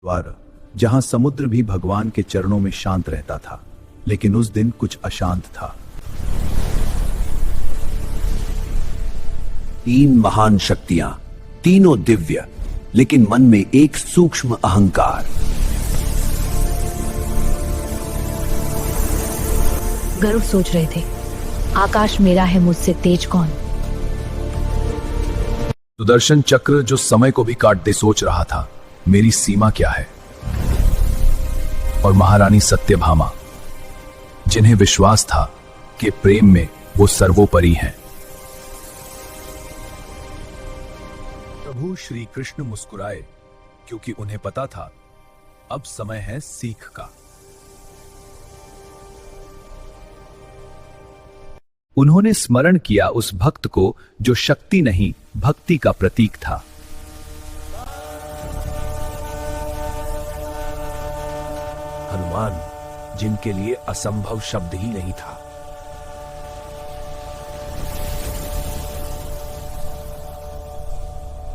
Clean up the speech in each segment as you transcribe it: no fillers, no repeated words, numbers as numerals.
द्वार जहां समुद्र भी भगवान के चरणों में शांत रहता था, लेकिन उस दिन कुछ अशांत था। तीन महान शक्तियां, तीनों दिव्य, लेकिन मन में एक सूक्ष्म अहंकार। गरुड़ सोच रहे थे, आकाश मेरा है, मुझसे तेज कौन। सुदर्शन चक्र जो समय को भी काट दे सोच रहा था, मेरी सीमा क्या है। और महारानी सत्यभामा, जिन्हें विश्वास था कि प्रेम में वो सर्वोपरि हैं। प्रभु श्री कृष्ण मुस्कुराए, क्योंकि उन्हें पता था अब समय है सीख का। उन्होंने स्मरण किया उस भक्त को जो शक्ति नहीं भक्ति का प्रतीक था। हनुमान, जिनके लिए असंभव शब्द ही नहीं था।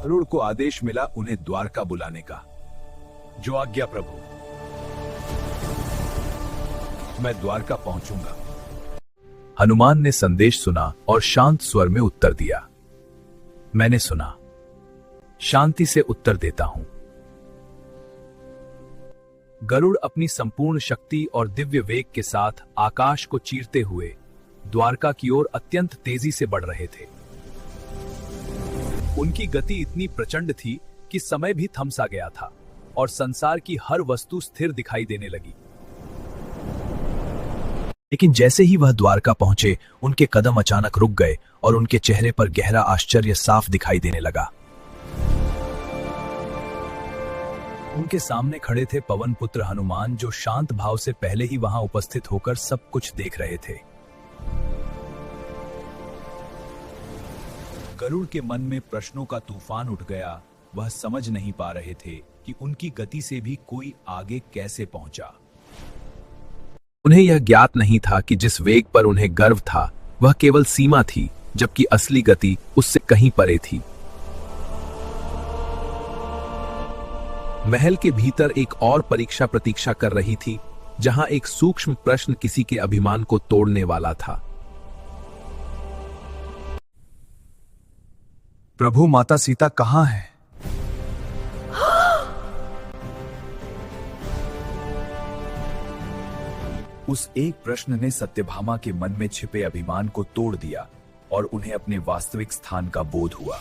गरुड़ को आदेश मिला उन्हें द्वारका बुलाने का। जो आज्ञा प्रभु। मैं द्वारका पहुंचूंगा। हनुमान ने संदेश सुना और शांत स्वर में उत्तर दिया। मैंने सुना, शांति से उत्तर देता हूं। गरुड़ अपनी संपूर्ण शक्ति और दिव्य वेग के साथ आकाश को चीरते हुए द्वारका की ओर अत्यंत तेजी से बढ़ रहे थे। उनकी गति इतनी प्रचंड थी कि समय भी थम सा गया था और संसार की हर वस्तु स्थिर दिखाई देने लगी। लेकिन जैसे ही वह द्वारका पहुंचे, उनके कदम अचानक रुक गए और उनके चेहरे पर गहरा आश्चर्य साफ दिखाई देने लगा। उनके सामने खड़े थे पवन पुत्र हनुमान, जो शांत भाव से पहले ही वहां उपस्थित होकर सब कुछ देख रहे थे। गरुड़ के मन में प्रश्नों का तूफान उठ गया। वह समझ नहीं पा रहे थे कि उनकी गति से भी कोई आगे कैसे पहुंचा। उन्हें यह ज्ञात नहीं था कि जिस वेग पर उन्हें गर्व था वह केवल सीमा थी, जबकि असली गति उससे कहीं परे थी। महल के भीतर एक और परीक्षा प्रतीक्षा कर रही थी, जहां एक सूक्ष्म प्रश्न किसी के अभिमान को तोड़ने वाला था। प्रभु, माता सीता कहां है? उस एक प्रश्न ने सत्यभामा के मन में छिपे अभिमान को तोड़ दिया और उन्हें अपने वास्तविक स्थान का बोध हुआ।